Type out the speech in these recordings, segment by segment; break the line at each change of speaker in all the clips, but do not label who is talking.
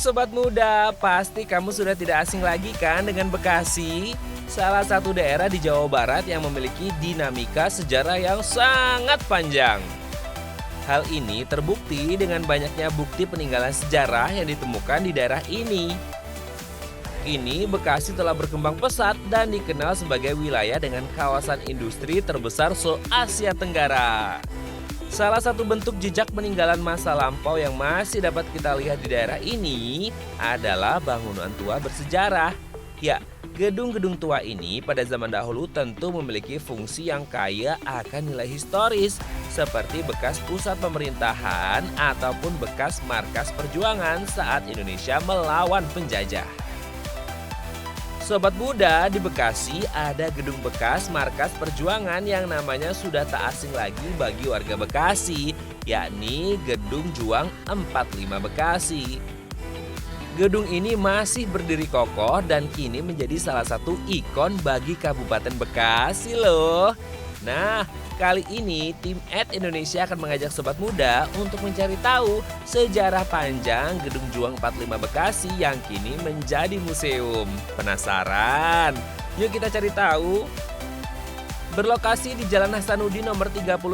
sobat muda, pasti kamu sudah tidak asing lagi kan dengan Bekasi? Salah satu daerah di Jawa Barat yang memiliki dinamika sejarah yang sangat panjang. Hal ini terbukti dengan banyaknya bukti peninggalan sejarah yang ditemukan di daerah ini. Kini Bekasi telah berkembang pesat dan dikenal sebagai wilayah dengan kawasan industri terbesar se-Asia Tenggara. Salah satu bentuk jejak peninggalan masa lampau yang masih dapat kita lihat di daerah ini adalah bangunan tua bersejarah. Ya, gedung-gedung tua ini pada zaman dahulu tentu memiliki fungsi yang kaya akan nilai historis, seperti bekas pusat pemerintahan ataupun bekas markas perjuangan saat Indonesia melawan penjajah. Sobat muda, di Bekasi ada gedung bekas markas perjuangan yang namanya sudah tak asing lagi bagi warga Bekasi, yakni Gedung Juang 45 Bekasi. Gedung ini masih berdiri kokoh dan kini menjadi salah satu ikon bagi Kabupaten Bekasi loh. Nah, kali ini tim Indonesia akan mengajak sobat muda untuk mencari tahu sejarah panjang Gedung Juang 45 Bekasi yang kini menjadi museum. Penasaran? Yuk kita cari tahu. Berlokasi di Jalan Hasanuddin nomor 39,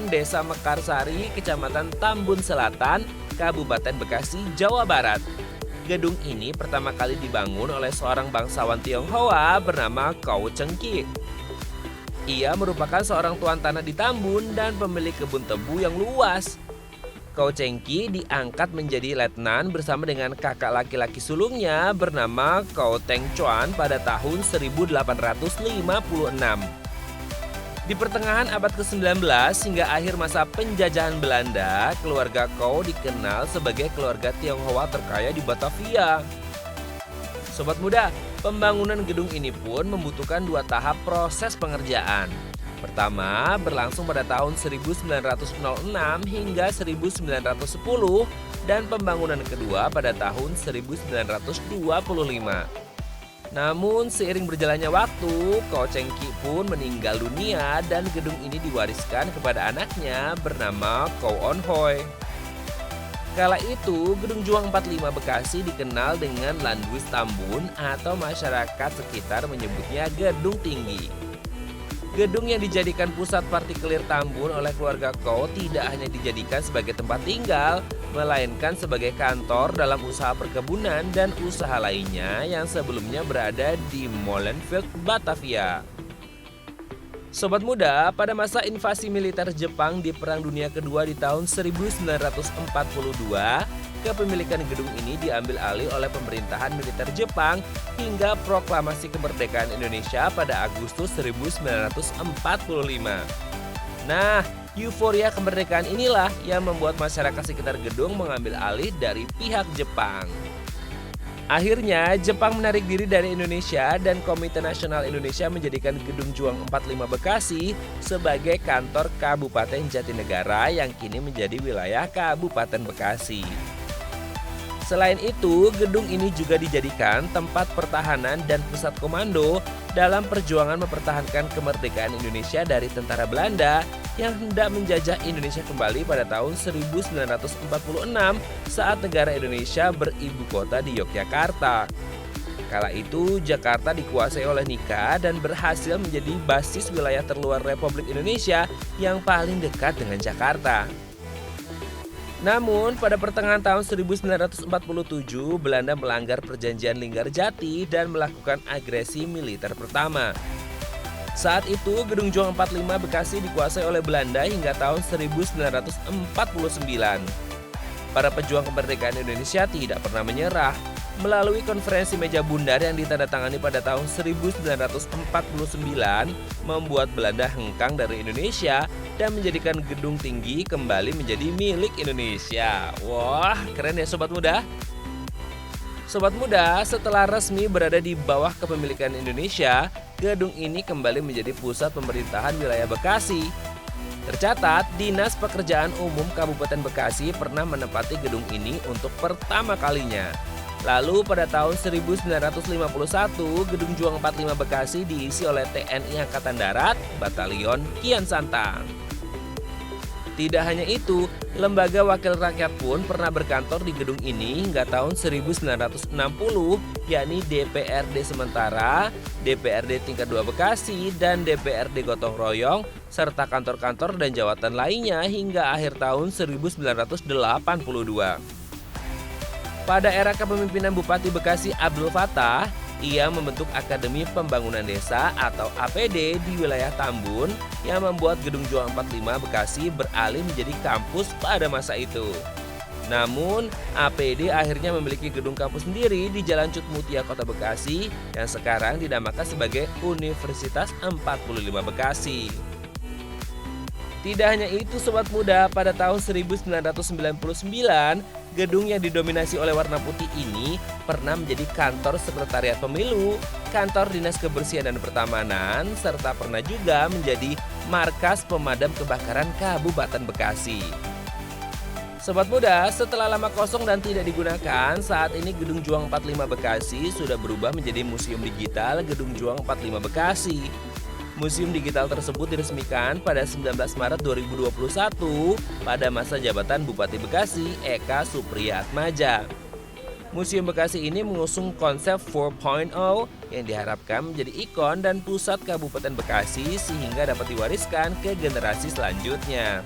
Desa Mekarsari, Kecamatan Tambun Selatan, Kabupaten Bekasi, Jawa Barat. Gedung ini pertama kali dibangun oleh seorang bangsawan Tionghoa bernama Kou Chengki. Ia merupakan seorang tuan tanah di Tambun dan pemilik kebun tebu yang luas. Kou Chengki diangkat menjadi letnan bersama dengan kakak laki-laki sulungnya bernama Kou Teng Chuan pada tahun 1856. Di pertengahan abad ke-19 hingga akhir masa penjajahan Belanda, keluarga Kou dikenal sebagai keluarga Tionghoa terkaya di Batavia. Sobat muda, pembangunan gedung ini pun membutuhkan 2 tahap proses pengerjaan. Pertama, berlangsung pada tahun 1906 hingga 1910 dan pembangunan kedua pada tahun 1925. Namun seiring berjalannya waktu, Kou Chengki pun meninggal dunia dan gedung ini diwariskan kepada anaknya bernama Kou On Hoi. Kala itu, Gedung Juang 45 Bekasi dikenal dengan Landuis Tambun atau masyarakat sekitar menyebutnya Gedung Tinggi. Gedung yang dijadikan pusat partikelir Tambun oleh keluarga Kou tidak hanya dijadikan sebagai tempat tinggal, melainkan sebagai kantor dalam usaha perkebunan dan usaha lainnya yang sebelumnya berada di Molenbeek, Batavia. Sobat muda, pada masa invasi militer Jepang di Perang Dunia Kedua di tahun 1942, kepemilikan gedung ini diambil alih oleh pemerintahan militer Jepang hingga proklamasi kemerdekaan Indonesia pada Agustus 1945. Nah, euforia kemerdekaan inilah yang membuat masyarakat sekitar gedung mengambil alih dari pihak Jepang. Akhirnya, Jepang menarik diri dari Indonesia dan Komite Nasional Indonesia menjadikan Gedung Juang 45 Bekasi sebagai kantor Kabupaten Jatinegara yang kini menjadi wilayah Kabupaten Bekasi. Selain itu, gedung ini juga dijadikan tempat pertahanan dan pusat komando dalam perjuangan mempertahankan kemerdekaan Indonesia dari tentara Belanda yang hendak menjajah Indonesia kembali pada tahun 1946 saat negara Indonesia beribu kota di Yogyakarta. Kala itu, Jakarta dikuasai oleh Nika dan berhasil menjadi basis wilayah terluar Republik Indonesia yang paling dekat dengan Jakarta. Namun, pada pertengahan tahun 1947, Belanda melanggar perjanjian Linggarjati dan melakukan agresi militer pertama. Saat itu, Gedung Juang 45 Bekasi dikuasai oleh Belanda hingga tahun 1949. Para pejuang kemerdekaan Indonesia tidak pernah menyerah. Melalui konferensi meja bundar yang ditandatangani pada tahun 1949, membuat Belanda hengkang dari Indonesia dan menjadikan Gedung Tinggi kembali menjadi milik Indonesia. Wah, keren ya sobat muda. Sobat muda, setelah resmi berada di bawah kepemilikan Indonesia, gedung ini kembali menjadi pusat pemerintahan wilayah Bekasi. Tercatat, Dinas Pekerjaan Umum Kabupaten Bekasi pernah menempati gedung ini untuk pertama kalinya. Lalu pada tahun 1951, Gedung Juang 45 Bekasi diisi oleh TNI Angkatan Darat, Batalion Kian Santang. Tidak hanya itu, Lembaga Wakil Rakyat pun pernah berkantor di gedung ini hingga tahun 1960, yakni DPRD sementara, DPRD tingkat 2 Bekasi, dan DPRD Gotong Royong, serta kantor-kantor dan jawatan lainnya hingga akhir tahun 1982. Pada era kepemimpinan Bupati Bekasi Abdul Fattah, ia membentuk Akademi Pembangunan Desa atau APD di wilayah Tambun yang membuat Gedung Juang 45 Bekasi beralih menjadi kampus pada masa itu. Namun, APD akhirnya memiliki gedung kampus sendiri di Jalan Cut Mutia, Kota Bekasi yang sekarang dinamakan sebagai Universitas 45 Bekasi. Tidak hanya itu Sobat Muda, pada tahun 1999, gedung yang didominasi oleh warna putih ini pernah menjadi kantor sekretariat pemilu, kantor dinas kebersihan dan pertamanan, serta pernah juga menjadi markas pemadam kebakaran Kabupaten Bekasi. Sobat Muda, setelah lama kosong dan tidak digunakan, saat ini Gedung Juang 45 Bekasi sudah berubah menjadi Museum Digital Gedung Juang 45 Bekasi. Museum digital tersebut diresmikan pada 19 Maret 2021 pada masa jabatan Bupati Bekasi Eka Supriyatmaja. Museum Bekasi ini mengusung konsep 4.0 yang diharapkan menjadi ikon dan pusat Kabupaten Bekasi sehingga dapat diwariskan ke generasi selanjutnya.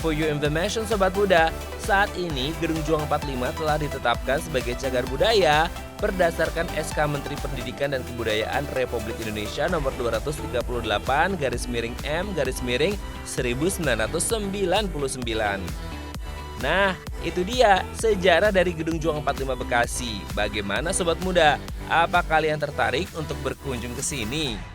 For your information Sobat Muda, saat ini Gedung Juang 45 telah ditetapkan sebagai cagar budaya berdasarkan SK Menteri Pendidikan dan Kebudayaan Republik Indonesia nomor 238/M/1999. Nah, itu dia sejarah dari Gedung Juang 45 Bekasi. Bagaimana Sobat Muda? Apa kalian tertarik untuk berkunjung ke sini?